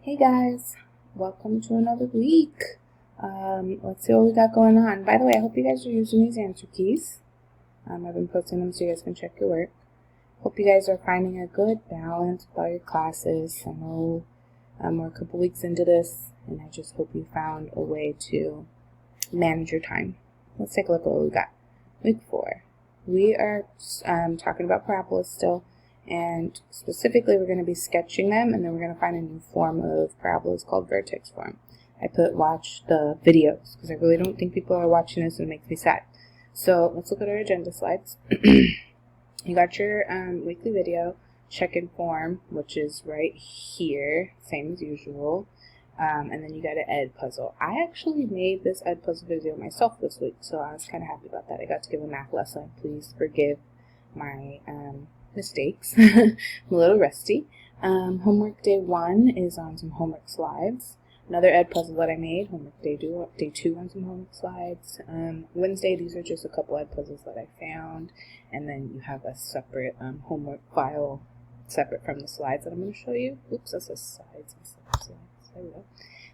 Hey guys, welcome to another week. Let's see what we got going on. By the way, I hope you guys are using these answer keys. I've been posting them so you guys can check your work. Hope you guys are finding a good balance with all your classes. I know we're a couple weeks into this, and I just hope you found a way to manage your time. Let's take a look at what we got. Week 4. We are talking about parabolas still. And specifically, we're going to be sketching them, and then we're going to find a new form of parabolas called vertex form. I put watch the videos because I really don't think people are watching this, and it makes me sad. So let's look at our agenda slides. You got your weekly video, check-in form, which is right here, same as usual. And then you got an ed puzzle. I actually made this ed puzzle video myself this week, so I was kind of happy about that. I got to give a math lesson. Please forgive my mistakes. I'm a little rusty. Homework day 1 is on some homework slides. Another ed puzzle that I made, homework day 2 on some homework slides. Wednesday, these are just a couple ed puzzles that I found. And then you have a separate homework file separate from the slides that I'm going to show you. Oops, that says slides. There we go.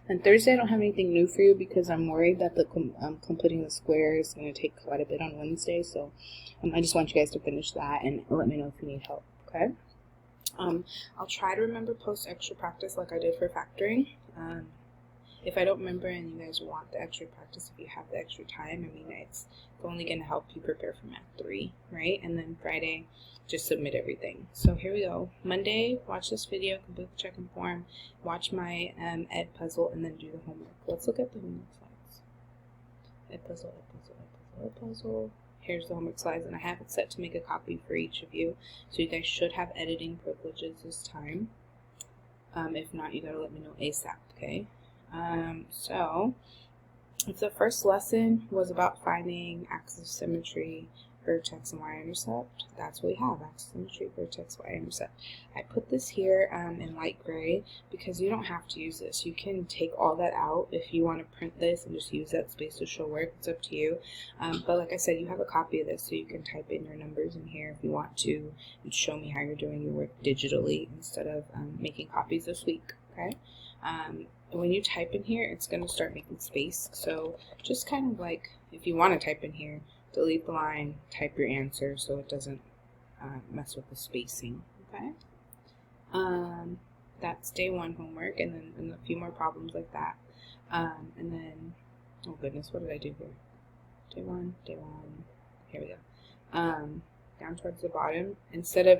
And Thursday, I don't have anything new for you because I'm worried that the completing the square is going to take quite a bit on Wednesday. So I just want you guys to finish that and let me know if you need help, okay? I'll try to remember post extra practice like I did for factoring. If I don't remember and you guys want the extra practice, if you have the extra time, I mean, it's only going to help you prepare for Math 3, right? And then Friday, just submit everything. So here we go. Monday, watch this video, complete the check-in form, watch my ed puzzle, and then do the homework. Let's look at the homework slides. Ed puzzle, ed puzzle, ed puzzle, ed puzzle. Here's the homework slides, and I have it set to make a copy for each of you. So you guys should have editing privileges this time. If not, you gotta let me know ASAP, okay? So if the first lesson was about finding axis of symmetry, vertex, and y-intercept, that's what we have, axis of symmetry, vertex, y-intercept. I put this here in light gray because you don't have to use this. You can take all that out if you want to print this and just use that space to show work. It's up to you. But like I said, you have a copy of this, so you can type in your numbers in here if you want to and show me how you're doing your work digitally instead of making copies this week, okay? When you type in here, it's going to start making space. So just kind of like, if you want to type in here, delete the line, type your answer so it doesn't mess with the spacing, okay? That's day 1 homework, and then a few more problems like that. And then, oh goodness, what did I do here? Day 1, here we go. Down towards the bottom, instead of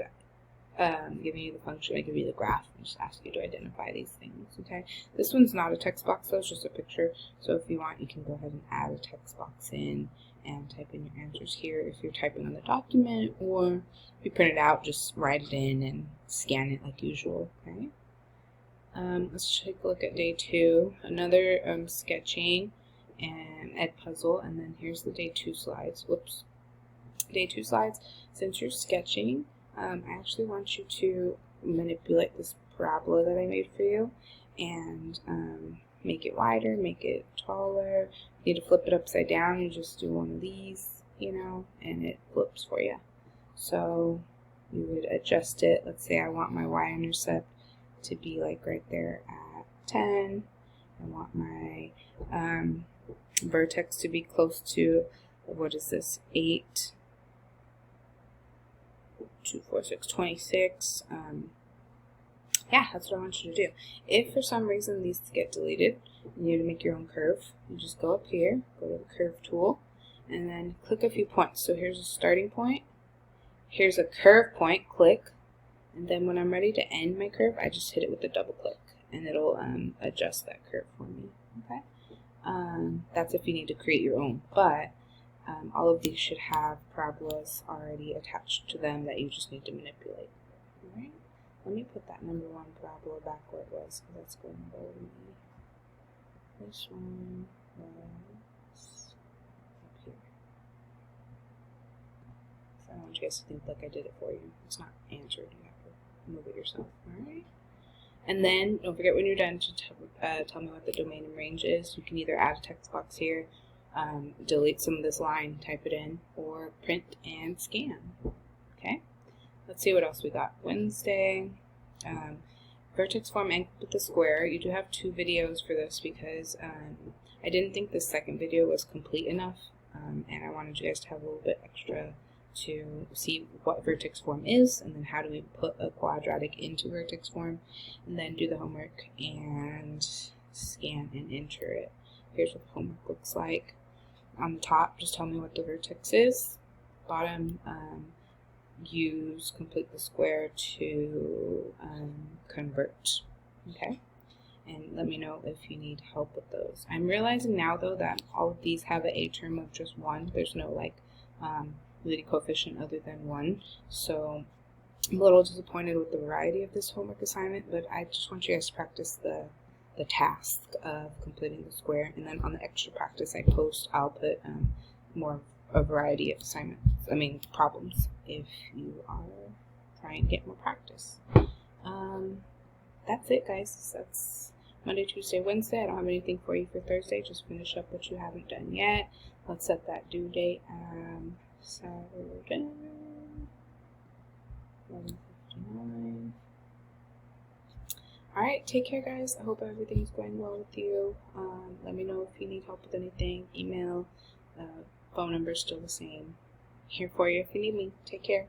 giving you the function, I give you the graph and just ask you to identify these things, okay? This one's not a text box, though, it's just a picture, so if you want, you can go ahead and add a text box in and type in your answers here if you're typing on the document, or if you print it out, just write it in and scan it like usual, okay? Let's take a look at day 2, another sketching and ed puzzle, and then here's the day 2 slides. Whoops. Day 2 slides, since you're sketching, I actually want you to manipulate this parabola that I made for you and make it wider, make it taller. If you need to flip it upside down, you just do one of these, you know, and it flips for you. So you would adjust it. Let's say I want my y-intercept to be like right there at 10. I want my vertex to be close to, what is this, 8. 2, 4, 6, 26. Yeah, that's what I want you to do. If for some reason these get deleted, you need to make your own curve. You just go up here, go to the curve tool, and then click a few points. So here's a starting point. Here's a curve point, click, and then when I'm ready to end my curve, I just hit it with a double click, and it'll adjust that curve for me, okay? That's if you need to create your own, but all of these should have parabolas already attached to them that you just need to manipulate. All right? Let me put that number 1 parabola back where it was, because that's going to go to me. This one was up here. So I don't want you guys to think like I did it for you. It's not answered. You have to move it yourself. All right? And then don't forget when you're done to tell me what the domain and range is. You can either add a text box here, delete some of this line, type it in, or print and scan. Okay, let's see what else we got. Wednesday, vertex form and with the square. You do have 2 videos for this because I didn't think the second video was complete enough, and I wanted you guys to have a little bit extra to see what vertex form is, and then how do we put a quadratic into vertex form, and then do the homework and scan and enter it. Here's what the homework looks like. On the top, just tell me what the vertex is. Bottom, use complete the square to convert. Okay, and let me know if you need help with those. I'm realizing now though that all of these have an A term of just 1. There's no like leading coefficient other than 1, so I'm a little disappointed with the variety of this homework assignment, but I just want you guys to practice the task of completing the square, and then on the extra practice I'll put more a variety of assignments, problems, if you are trying to get more practice. That's it, guys. That's Monday, Tuesday, Wednesday. I don't have anything for you for Thursday. Just finish up what you haven't done yet. Let's set that due date Saturday, 11:59. Alright, take care, guys. I hope everything's going well with you. Let me know if you need help with anything. Email, phone number still the same. Here for you if you need me. Take care.